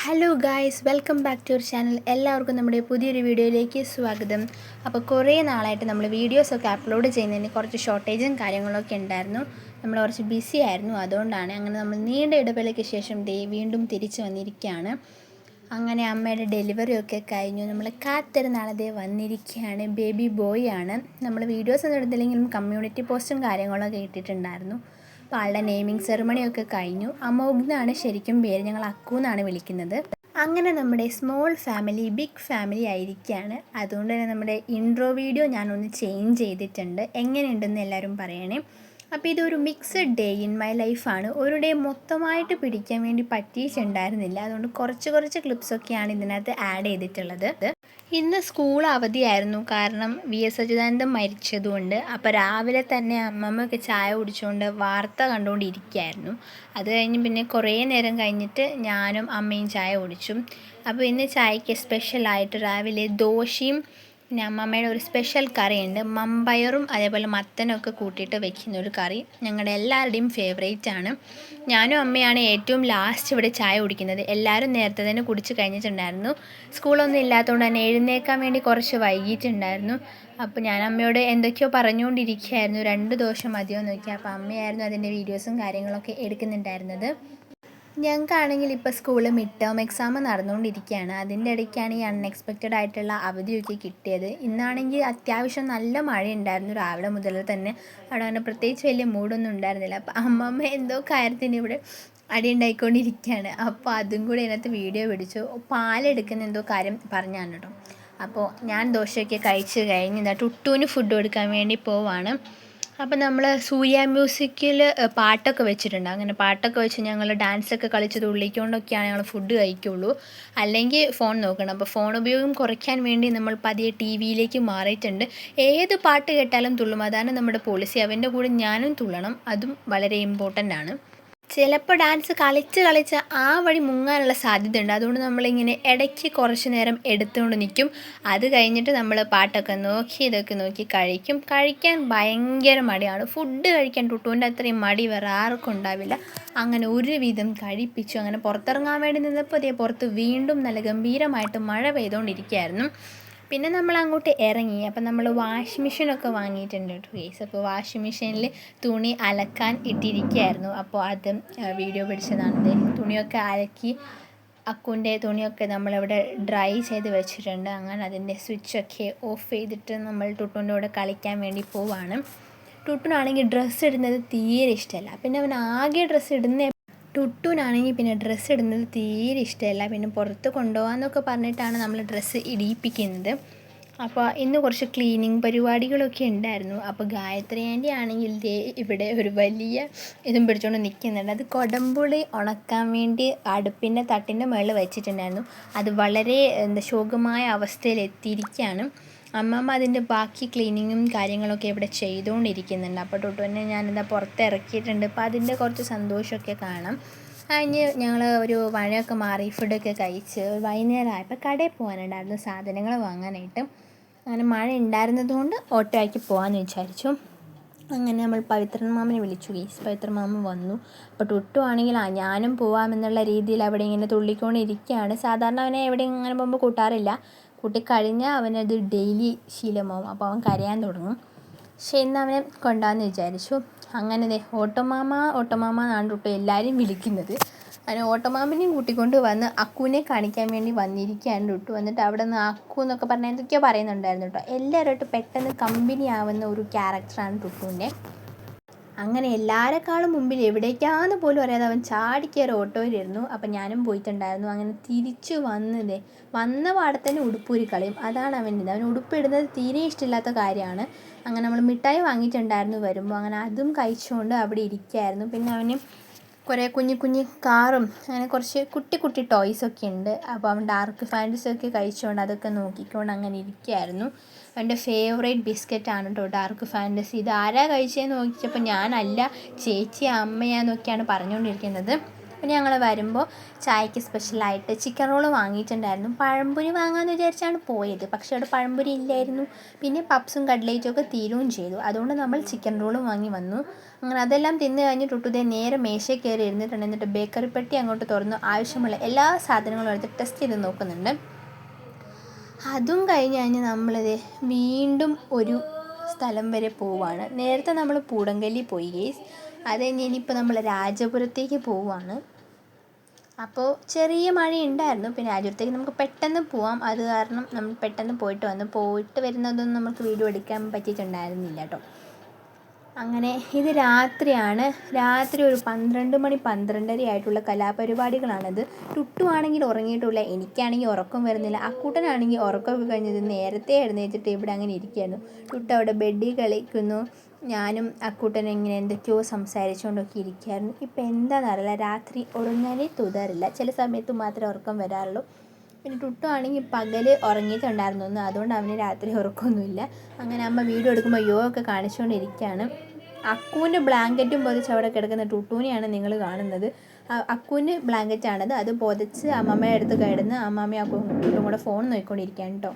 Hello guys, welcome back to your channel. എല്ലാവർക്കും നമ്മുടെ പുതിയൊരു വീഡിയോയിലേക്ക് സ്വാഗതം. അപ്പോൾ കുറേ നാളായിട്ട് നമ്മൾ വീഡിയോസൊക്കെ അപ്ലോഡ് ചെയ്യുന്നതിന് കുറച്ച് ഷോർട്ടേജും കാര്യങ്ങളൊക്കെ ഉണ്ടായിരുന്നു. നമ്മൾ കുറച്ച് ബിസി ആയിരുന്നു. അതുകൊണ്ടാണ് അങ്ങനെ നമ്മൾ നീണ്ട ഇടവേളയ്ക്ക് ശേഷം വീണ്ടും തിരിച്ചു വന്നിരിക്കുകയാണ്. അങ്ങനെ അമ്മയുടെ ഡെലിവറി ഒക്കെ കഴിഞ്ഞു. നമ്മൾ കാത്തിരുന്ന ആളെ വന്നിരിക്കുകയാണ്. ബേബി ബോയ് ആണ്. നമ്മൾ വീഡിയോസ് ഒന്നും എടുത്തില്ലെങ്കിലും കമ്മ്യൂണിറ്റി പോസ്റ്റും കാര്യങ്ങളൊക്കെ ഇട്ടിട്ടുണ്ടായിരുന്നു. അപ്പോൾ ആളുടെ നെയിമിങ് സെറിമണിയൊക്കെ കഴിഞ്ഞു. അമോഘ് എന്നാണ് ശരിക്കും പേര്, ഞങ്ങൾ അക്കു എന്നാണ് വിളിക്കുന്നത്. അങ്ങനെ നമ്മുടെ സ്മോൾ ഫാമിലി ബിഗ് ഫാമിലി ആയിരിക്കുകയാണ്. അതുകൊണ്ട് തന്നെ നമ്മുടെ ഇൻട്രോ വീഡിയോ ഞാനൊന്ന് ചേഞ്ച് ചെയ്തിട്ടുണ്ട്. എങ്ങനെയുണ്ടെന്ന് എല്ലാവരും പറയണേ. അപ്പോൾ ഇതൊരു മിക്സഡ് ഡേ ഇൻ മൈ ലൈഫാണ്. ഒരു ഡേ മൊത്തമായിട്ട് പിടിക്കാൻ വേണ്ടി പറ്റിയിട്ടുണ്ടായിരുന്നില്ല. അതുകൊണ്ട് കുറച്ച് ക്ലിപ്സൊക്കെയാണ് ഇതിനകത്ത് ആഡ് ചെയ്തിട്ടുള്ളത്. ഇന്ന് സ്കൂൾ അവധിയായിരുന്നു, കാരണം VS അച്യുതാനന്ദൻ മരിച്ചതുകൊണ്ട്. അപ്പോൾ രാവിലെ തന്നെ അമ്മമ്മയൊക്കെ ചായ കുടിച്ചുകൊണ്ട് വാർത്ത കണ്ടുകൊണ്ടിരിക്കുകയായിരുന്നു. അത് കഴിഞ്ഞ് പിന്നെ കുറേ നേരം കഴിഞ്ഞിട്ട് ഞാനും അമ്മയും ചായ കുടിച്ചു. അപ്പോൾ ഇന്ന് ചായക്ക് സ്പെഷ്യലായിട്ട് രാവിലെ ദോശയും പിന്നെ അമ്മമ്മയുടെ ഒരു സ്പെഷ്യൽ കറിയുണ്ട്. മമ്പയറും അതേപോലെ മത്തനൊക്കെ കൂട്ടിയിട്ട് വെക്കുന്ന ഒരു കറി ഞങ്ങളുടെ എല്ലാവരുടെയും ഫേവറേറ്റ് ആണ്. ഞാനും അമ്മയാണ് ഏറ്റവും ലാസ്റ്റ് ഇവിടെ ചായ കുടിക്കുന്നത്. എല്ലാവരും നേരത്തെ തന്നെ കുടിച്ച് കഴിഞ്ഞിട്ടുണ്ടായിരുന്നു. സ്കൂളൊന്നും ഇല്ലാത്തതുകൊണ്ട് തന്നെ എഴുന്നേൽക്കാൻ വേണ്ടി കുറച്ച് വൈകിയിട്ടുണ്ടായിരുന്നു. അപ്പോൾ ഞാൻ അമ്മയോട് എന്തൊക്കെയോ പറഞ്ഞുകൊണ്ടിരിക്കുകയായിരുന്നു. 2 ദോശ മതിയോ എന്ന് നോക്കി. അപ്പോൾ അമ്മയായിരുന്നു അതിൻ്റെ വീഡിയോസും കാര്യങ്ങളൊക്കെ എടുക്കുന്നുണ്ടായിരുന്നത്. ഞങ്ങൾക്കാണെങ്കിൽ ഇപ്പോൾ സ്കൂളിൽ മിഡ് ടേം എക്സാം നടന്നുകൊണ്ടിരിക്കുകയാണ്. അതിൻ്റെ ഇടയ്ക്കാണ് ഈ അൺഎക്സ്പെക്റ്റഡ് ആയിട്ടുള്ള അവധിയൊക്കെ കിട്ടിയത്. ഇന്നാണെങ്കിൽ അത്യാവശ്യം നല്ല മഴയുണ്ടായിരുന്നു രാവിലെ മുതൽ തന്നെ. അവിടെ അങ്ങനെ പ്രത്യേകിച്ച് വലിയ മൂഡൊന്നും ഉണ്ടായിരുന്നില്ല. അപ്പോൾ അമ്മമ്മ എന്തോ കാര്യത്തിന് ഇവിടെ അടി ഉണ്ടായിക്കൊണ്ടിരിക്കുകയാണ്. അപ്പോൾ അതും കൂടി അതിനകത്ത് വീഡിയോ പിടിച്ചു. പാലെടുക്കുന്ന എന്തോ കാര്യം പറഞ്ഞാണ് കേട്ടോ. അപ്പോൾ ഞാൻ ദോശയൊക്കെ കഴിച്ച് കഴിഞ്ഞ് ടുട്ടൂന് ഫുഡ് കൊടുക്കാൻ വേണ്ടി പോവാണ്. അപ്പോൾ നമ്മൾ സൂര്യ മ്യൂസിക്കിൽ പാട്ടൊക്കെ വെച്ചിട്ടുണ്ട്. അങ്ങനെ പാട്ടൊക്കെ വെച്ച് ഞങ്ങൾ ഡാൻസൊക്കെ കളിച്ച് തുള്ളിക്കൊണ്ടൊക്കെയാണ് ഞങ്ങൾ ഫുഡ് കഴിക്കുള്ളൂ. അല്ലെങ്കിൽ ഫോൺ നോക്കണം. അപ്പോൾ ഫോൺ ഉപയോഗം കുറയ്ക്കാൻ വേണ്ടി നമ്മൾ പതിയെ TV-യിലേക്ക് മാറിയിട്ടുണ്ട്. ഏത് പാട്ട് കേട്ടാലും തുള്ളും, അതാണ് നമ്മുടെ പോളിസി. അവൻ്റെ കൂടെ ഞാനും തുള്ളണം, അതും വളരെ ഇമ്പോർട്ടൻ്റ് ആണ്. ചിലപ്പോൾ ഡാൻസ് കളിച്ച് ആ വഴി മുങ്ങാനുള്ള സാധ്യതയുണ്ട്. അതുകൊണ്ട് നമ്മളിങ്ങനെ ഇടയ്ക്ക് കുറച്ച് നേരം എടുത്തുകൊണ്ട് നിൽക്കും. അത് കഴിഞ്ഞിട്ട് നമ്മൾ പാട്ടൊക്കെ നോക്കി ഇതൊക്കെ നോക്കി കഴിക്കാൻ ഭയങ്കര മടിയാണ്. ഫുഡ് കഴിക്കാൻ ടുട്ടുവിൻ്റെ അത്രയും മടി വേറെ ആർക്കും ഉണ്ടാവില്ല. അങ്ങനെ ഒരുവിധം കഴിപ്പിച്ചു. അങ്ങനെ പുറത്തിറങ്ങാൻ വേണ്ടി നിന്നപ്പോൾ പുറത്ത് വീണ്ടും നല്ല ഗംഭീരമായിട്ട് മഴ പെയ്തുകൊണ്ടിരിക്കുകയായിരുന്നു. പിന്നെ നമ്മൾ അങ്ങോട്ട് ഇറങ്ങി. അപ്പം നമ്മൾ വാഷിംഗ് മെഷീനൊക്കെ വാങ്ങിയിട്ടുണ്ട് കേട്ടോ ഗൈസ്. അപ്പോൾ വാഷിംഗ് മെഷീനിൽ തുണി അലക്കാൻ ഇട്ടിരിക്കുകയായിരുന്നു. അപ്പോൾ അത് വീഡിയോ പിടിച്ചതാണ്. തുണിയൊക്കെ അലക്കി അക്കുൻ്റെ തുണിയൊക്കെ നമ്മളിവിടെ ഡ്രൈ ചെയ്ത് വെച്ചിട്ടുണ്ട്. അങ്ങനെ അതിൻ്റെ സ്വിച്ചൊക്കെ ഓഫ് ചെയ്തിട്ട് നമ്മൾ ടുട്ടുൻ്റെ കൂടെ കളിക്കാൻ വേണ്ടി പോവാണ്. ടുട്ടുനാണെങ്കിൽ ഡ്രസ്സ് ഇടുന്നത് തീരെ ഇഷ്ടമല്ല. പിന്നെ അവൻ ആകെ ഡ്രസ്സ് ഇടുന്ന ടുട്ടുനാണെങ്കിൽ പിന്നെ ഡ്രസ്സ് ഇടുന്നത് തീരെ ഇഷ്ടമല്ല. പിന്നെ പുറത്ത് കൊണ്ടുപോകാമെന്നൊക്കെ പറഞ്ഞിട്ടാണ് നമ്മൾ ഡ്രസ്സ് ഇടിയിപ്പിക്കുന്നത്. അപ്പോൾ ഇന്ന് കുറച്ച് ക്ലീനിങ് പരിപാടികളൊക്കെ ഉണ്ടായിരുന്നു. അപ്പോൾ ഗായത്രി ആൻറ്റി ആണെങ്കിൽ ഇവിടെ ഒരു വലിയ ഇതും പിടിച്ചുകൊണ്ട് നിൽക്കുന്നുണ്ട്. അത് കൊടംപുളി ഉണക്കാൻ വേണ്ടി അടുപ്പിൻ്റെ തട്ടിൻ്റെ മുകളിൽ വെച്ചിട്ടുണ്ടായിരുന്നു. അത് വളരെ ശോകമായ അവസ്ഥയിൽ എത്തിയിരിക്കുകയാണ്. അമ്മമ്മ അതിൻ്റെ ബാക്കി ക്ലീനിങ്ങും കാര്യങ്ങളൊക്കെ ഇവിടെ ചെയ്തുകൊണ്ടിരിക്കുന്നുണ്ട്. അപ്പോൾ ടുട്ടുവിനെ ഞാനിതാ പുറത്തിറക്കിയിട്ടുണ്ട്. അപ്പോൾ അതിൻ്റെ കുറച്ച് സന്തോഷമൊക്കെ കാണാം. കഴിഞ്ഞ് ഞങ്ങൾ ഒരു മഴയൊക്കെ മാറി ഫുഡൊക്കെ കഴിച്ച് വൈകുന്നേരം ആയപ്പോൾ കടയിൽ പോകാനുണ്ടായിരുന്നു സാധനങ്ങൾ വാങ്ങാനായിട്ട്. അങ്ങനെ മഴ ഉണ്ടായിരുന്നതുകൊണ്ട് ഓട്ടോ ആക്കി പോകാമെന്ന് വിചാരിച്ചു. അങ്ങനെ നമ്മൾ പവിത്രൻ മാമനെ വിളിച്ചു. പവിത്രൻ മാമൻ വന്നു. അപ്പോൾ ടുട്ടു ആണെങ്കിൽ ഞാനും പോവാമെന്നുള്ള രീതിയിൽ അവിടെ ഇങ്ങനെ തുള്ളിക്കൊണ്ടിരിക്കുകയാണ്. സാധാരണ അവനെ എവിടെ ഇങ്ങനെ പോകുമ്പോൾ കൂട്ടാറില്ല. കൂട്ടിക്കഴിഞ്ഞാൽ അവനത് ഡെയിലി ശീലമാവും. അപ്പോൾ അവൻ കരയാൻ തുടങ്ങും. പക്ഷേ ഇന്ന് അവനെ കൊണ്ടുപോകാമെന്ന് വിചാരിച്ചു. അങ്ങനെ ഓട്ടോമാമ എന്നാണ് ടുട്ടു എല്ലാവരും വിളിക്കുന്നത്. അങ്ങനെ ഓട്ടോമാമനെയും കൂട്ടിക്കൊണ്ട് വന്ന് അക്കുവിനെ കാണിക്കാൻ വേണ്ടി വന്നിരിക്കുകയാണ് ടുട്ടു. വന്നിട്ട് അവിടെ നിന്ന് അക്കു എന്നൊക്കെ പറഞ്ഞാൽ എന്തൊക്കെയോ പറയുന്നുണ്ടായിരുന്നു കേട്ടോ. എല്ലാവരുമായിട്ട് പെട്ടെന്ന് കമ്പനി ആവുന്ന ഒരു ക്യാരക്ടറാണ് ടുട്ടുവിൻ്റെ. അങ്ങനെ എല്ലാവരെക്കാളും മുമ്പിൽ എവിടേക്കാന്ന് പോലും അറിയാതെ അവൻ ചാടിക്കയറി ഓട്ടോയിലിരുന്നു. അപ്പം ഞാനും പോയിട്ടുണ്ടായിരുന്നു. അങ്ങനെ തിരിച്ചു വന്ന പാടത്തന്നെ ഉടുപ്പൂരി കളയും. അതാണ് അവൻ ഉടുപ്പിടുന്നത് തീരെ ഇഷ്ടമില്ലാത്ത കാര്യമാണ്. അങ്ങനെ നമ്മൾ മിഠായി വാങ്ങിയിട്ടുണ്ടായിരുന്നു വരുമ്പോൾ. അങ്ങനെ അതും കഴിച്ചുകൊണ്ട് അവിടെ ഇരിക്കുകയായിരുന്നു. പിന്നെ അവന് കുറേ കുഞ്ഞു കാറും അങ്ങനെ കുറച്ച് കുട്ടി ടോയ്സൊക്കെ ഉണ്ട്. അപ്പോൾ അവൻ ഡാർക്ക് ഫാൻറ്റസിയൊക്കെ കഴിച്ചുകൊണ്ട് അതൊക്കെ നോക്കിക്കൊണ്ട് അങ്ങനെ ഇരിക്കുകയായിരുന്നു. അവൻ്റെ ഫേവറേറ്റ് ബിസ്ക്കറ്റാണ് കേട്ടോ ഡാർക്ക് ഫാൻറ്റസി. ഇത് ആരാ കഴിച്ചതെന്ന് നോക്കിയപ്പോൾ ഞാനല്ല, ചേച്ചി അമ്മയാന്നൊക്കെയാണ് പറഞ്ഞുകൊണ്ടിരിക്കുന്നത്. പിന്നെ ഞങ്ങൾ വരുമ്പോൾ ചായക്ക് സ്പെഷ്യലായിട്ട് ചിക്കൻ റോള് വാങ്ങിയിട്ടുണ്ടായിരുന്നു. പഴംപൊരി വാങ്ങാമെന്ന് വിചാരിച്ചാണ് പോയത്, പക്ഷേ അവിടെ പഴംപൊരി ഇല്ലായിരുന്നു. പിന്നെ പപ്സും കട്ലേറ്റും ഒക്കെ തീരുകയും ചെയ്തു. അതുകൊണ്ട് നമ്മൾ ചിക്കൻ റോളും വാങ്ങി വന്നു. അങ്ങനെ അതെല്ലാം തിന്ന് കഴിഞ്ഞ് ടുട്ടുദേ നേരെ മേശയിൽ കയറി ഇരുന്നിട്ടുണ്ട്. എന്നിട്ട് ബേക്കറി പെട്ടി അങ്ങോട്ട് തുറന്ന് ആവശ്യമുള്ള എല്ലാ സാധനങ്ങളും എടുത്ത് ടെസ്റ്റ് ചെയ്ത് നോക്കുന്നുണ്ട്. അതും കഴിഞ്ഞ് നമ്മളിത് വീണ്ടും ഒരു സ്ഥലം വരെ പോവുകയാണ്. നേരത്തെ നമ്മൾ പൂടങ്കല്ലി പോയി ഗെയ്സ്. അത് കഴിഞ്ഞ് ഇനിയിപ്പോൾ നമ്മൾ രാജപുരത്തേക്ക് പോവുകയാണ്. അപ്പോൾ ചെറിയ മഴ ഉണ്ടായിരുന്നു. പിന്നെ രാജപുരത്തേക്ക് നമുക്ക് പെട്ടെന്ന് പോവാം. അത് കാരണം നമ്മൾ പെട്ടെന്ന് പോയിട്ട് വരുന്നതൊന്നും നമുക്ക് വീഡിയോ എടുക്കാൻ പറ്റിയിട്ടുണ്ടായിരുന്നില്ല കേട്ടോ. അങ്ങനെ ഇത് രാത്രിയാണ്. രാത്രി ഒരു 12 മണി 12:30 ആയിട്ടുള്ള കലാപരിപാടികളാണിത്. ടുട്ടു ആണെങ്കിൽ ഉറങ്ങിയിട്ടില്ല, എനിക്കാണെങ്കിൽ ഉറക്കം വരുന്നില്ല. അക്കൂട്ടനാണെങ്കിൽ ഉറക്കമൊക്കെ കഴിഞ്ഞത് നേരത്തെ എഴുന്നേറ്റിട്ട് ഇവിടെ അങ്ങനെ ഇരിക്കുകയായിരുന്നു. ടുട്ടു അവിടെ ബെഡിൽ കളിക്കുന്നു, ഞാനും അക്കൂട്ടനും ഇങ്ങനെ എന്തൊക്കെയോ സംസാരിച്ചുകൊണ്ടൊക്കെ ഇരിക്കുകയായിരുന്നു. ഇപ്പം എന്താണെന്നറിയില്ല, രാത്രി ഉറങ്ങാനേ തോന്നാറില്ല. ചില സമയത്ത് മാത്രമേ ഉറക്കം വരാറുള്ളൂ. പിന്നെ ടുട്ടു ആണെങ്കിൽ പകൽ ഉറങ്ങിയിട്ടുണ്ടായിരുന്നു, അതുകൊണ്ട് അവന് രാത്രി ഉറക്കമൊന്നുമില്ല. അങ്ങനെ അമ്മ വീഡിയോ എടുക്കുമ്പോൾ ഒക്കെ കാണിച്ചുകൊണ്ടിരിക്കുകയാണ്. അക്കുവിൻ്റെ ബ്ലാങ്കറ്റും പൊതിച്ച് അവിടെ കിടക്കുന്ന ടുട്ടൂനെയാണ് നിങ്ങൾ കാണുന്നത്. അക്കുവിൻ്റെ ബ്ലാങ്കറ്റാണത്. അത് പൊതിച്ച് അമ്മമ്മയുടെ അടുത്ത് കിടന്ന് അമ്മമ്മയും അക്കുവും കൂടെ ഫോൺ നോക്കിക്കൊണ്ടിരിക്കുകയാണ് കേട്ടോ.